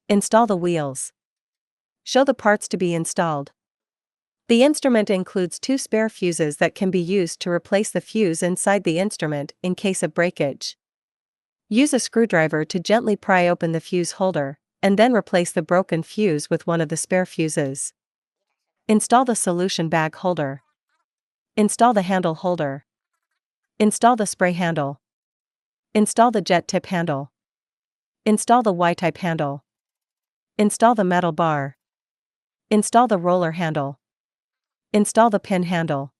Install the wheels. Show the parts to be installed. The instrument includes 2 spare fuses that can be used to replace the fuse inside the instrument in case of breakage. Use a screwdriver to gently pry open the fuse holder, and then replace the broken fuse with one of the spare fuses. Install the solution bag holder. Install the handle holder. Install the spray handle. Install the jet tip handle. Install the Y-type handle. Install the metal bar. Install the roller handle. Install the pin handle.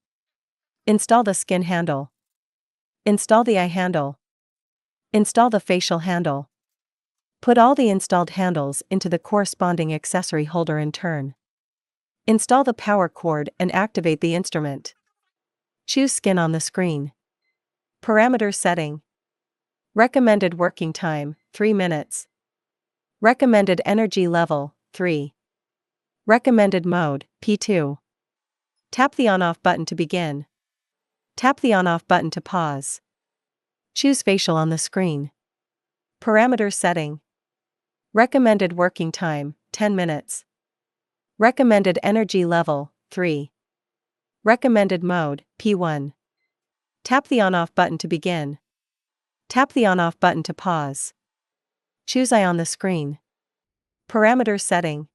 Install the skin handle. Install the eye handle. Install the facial handle. Put all the installed handles into the corresponding accessory holder in turn. Install the power cord and activate the instrument. Choose skin on the screen. Parameter setting. Recommended working time, 3 minutes. Recommended energy level, 3. Recommended mode, P2. Tap the on-off button to begin. Tap the on-off button to pause. Choose facial on the screen. Parameter setting. Recommended working time, 10 minutes. Recommended energy level, 3. Recommended mode, P1. Tap the on-off button to begin. Tap the on-off button to pause. Choose eye on the screen. Parameter setting.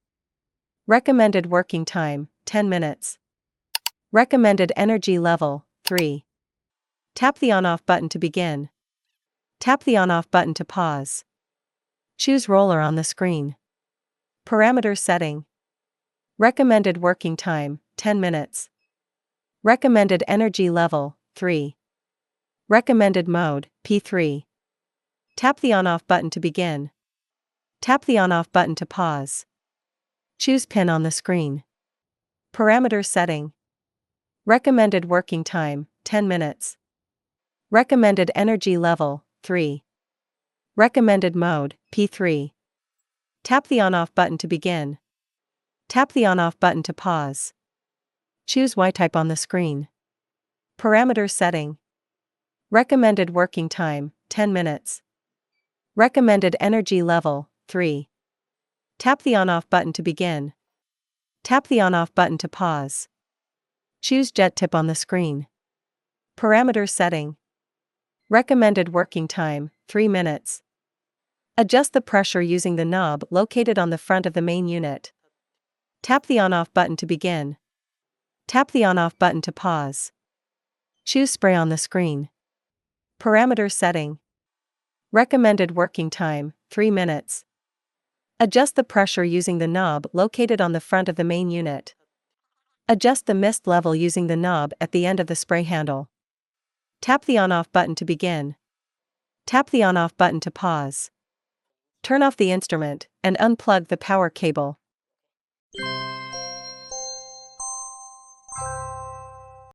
Recommended working time, 10 minutes. Recommended energy level, 3. Tap the on-off button to begin. Tap the on-off button to pause. Choose roller on the screen. Parameter setting. Recommended working time, 10 minutes. Recommended energy level, 3. Recommended mode, P3. Tap the on-off button to begin. Tap the on-off button to pause. Choose pin on the screen. Parameter setting. Recommended working time, 10 minutes. Recommended energy level, 3. Recommended mode, P3. Tap the on-off button to begin. Tap the on-off button to pause. Choose Y-type on the screen. Parameter setting. Recommended working time, 10 minutes. Recommended energy level, 3. Tap the on-off button to begin. Tap the on-off button to pause. Choose jet tip on the screen. Parameter setting. Recommended working time, 3 minutes. Adjust the pressure using the knob located on the front of the main unit. Tap the on-off button to begin. Tap the on-off button to pause. Choose spray on the screen. Parameter setting. Recommended working time, 3 minutes. Adjust the pressure using the knob located on the front of the main unit. Adjust the mist level using the knob at the end of the spray handle. Tap the on-off button to begin. Tap the on-off button to pause. Turn off the instrument and unplug the power cable.